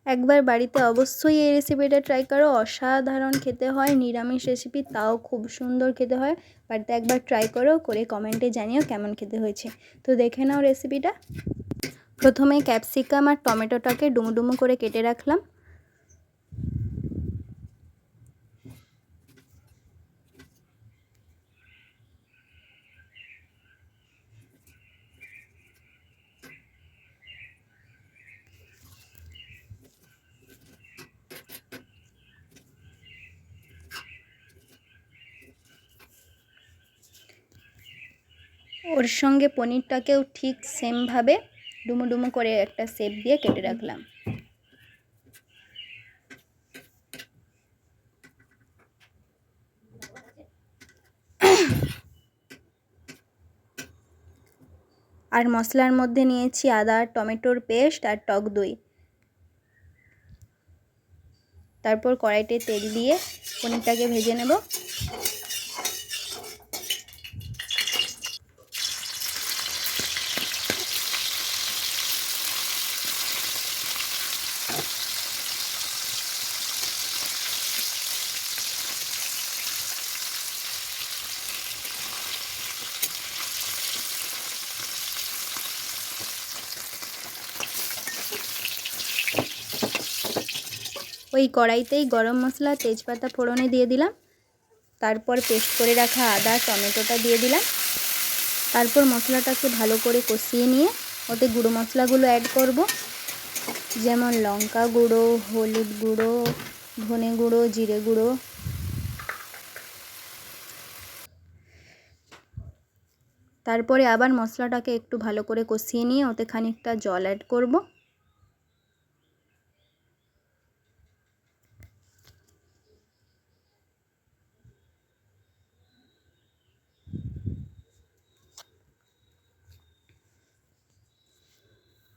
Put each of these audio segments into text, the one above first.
একবার বাড়িতে অবশ্যই এই রেসিপিটা ট্রাই করো, অসাধারণ খেতে হয়। নিরামিষ রেসিপি, তাও খুব সুন্দর খেতে হয়। বাড়িতে একবার ট্রাই করো, করে কমেন্টে জানিও কেমন খেতে হয়েছে। তো দেখে নাও রেসিপিটা। প্রথমে ক্যাপসিকাম আর টমেটোটাকে ডুমো ডুমো করে কেটে রাখলাম। ওর সঙ্গে পনিরটাকেও ঠিক সেমভাবে ডুমো ডুমো করে একটা শেপ দিয়ে কেটে রাখলাম। আর মশলার মধ্যে নিয়েছি আদা, টমেটোর পেস্ট আর টক দই। তারপর কড়াইতে তেল দিয়ে পনিরটাকে ভেজে নেব। ওই কড়াইতেই গরম মশলা, তেজপাতা ফোড়নে দিয়ে দিলাম। তারপর পেস্ট করে রাখা আদা, টমেটোটা দিয়ে দিলাম। তারপর মশলাটাকে ভালো করে কষিয়ে নিয়ে ওতে গুঁড়ো মশলাগুলো অ্যাড করব, যেমন লঙ্কা গুঁড়ো, হলুদ গুঁড়ো, ধনে গুঁড়ো, জিরে গুঁড়ো। তারপরে আবার মশলাটাকে একটু ভালো করে কষিয়ে নিয়ে ওতে খানিকটা জল অ্যাড করব।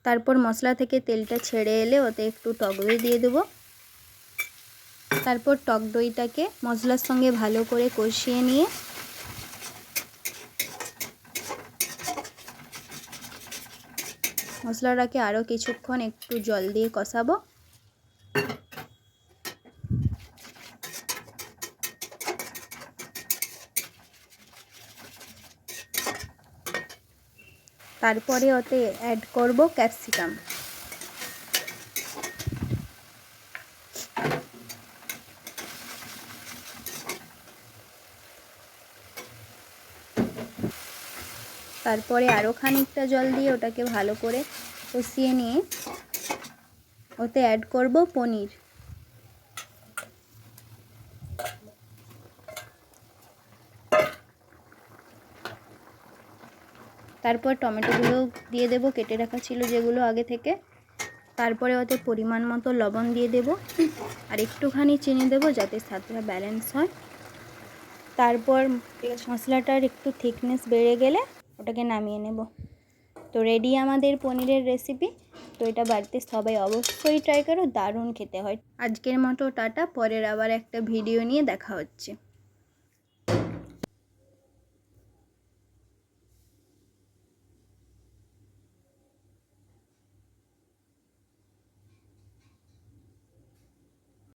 তারপর মশলা থেকে তেলটা ছেড়ে এলে ওতে একটু টক দই দিয়ে দেবো। তারপর টক দইটাকে মশলার সঙ্গে ভালো করে কষিয়ে নিয়ে মশলাটাকে আরও কিছুক্ষণ একটু জল দিয়ে কষাবো। তারপরে ওতে অ্যাড করব ক্যাপসিকাম। তারপরে আরও খানিকটা জল দিয়ে ওটাকে ভালো করে কষিয়ে নিয়ে ওতে অ্যাড করব পনির। তারপর টমেটোগুলো দিয়ে দেব, কেটে রাখা ছিল যেগুলো আগে থেকে। তারপরে ওতে পরিমাণ মতো লবণ দিয়ে দেব আর একটুখানি চিনি দেব, যাতে স্বাদটা ব্যালেন্স হয়। তারপর মশলাটার একটু থিকনেস বেড়ে গেলে ওটাকে নামিয়ে নেব। তো রেডি আমাদের পনিরের রেসিপি। তো এটা বাড়িতে সবাই অবশ্যই ট্রাই করো, দারুণ খেতে হয়। আজকের মতো টাটা, পরের আবার একটা ভিডিও নিয়ে দেখা হচ্ছে।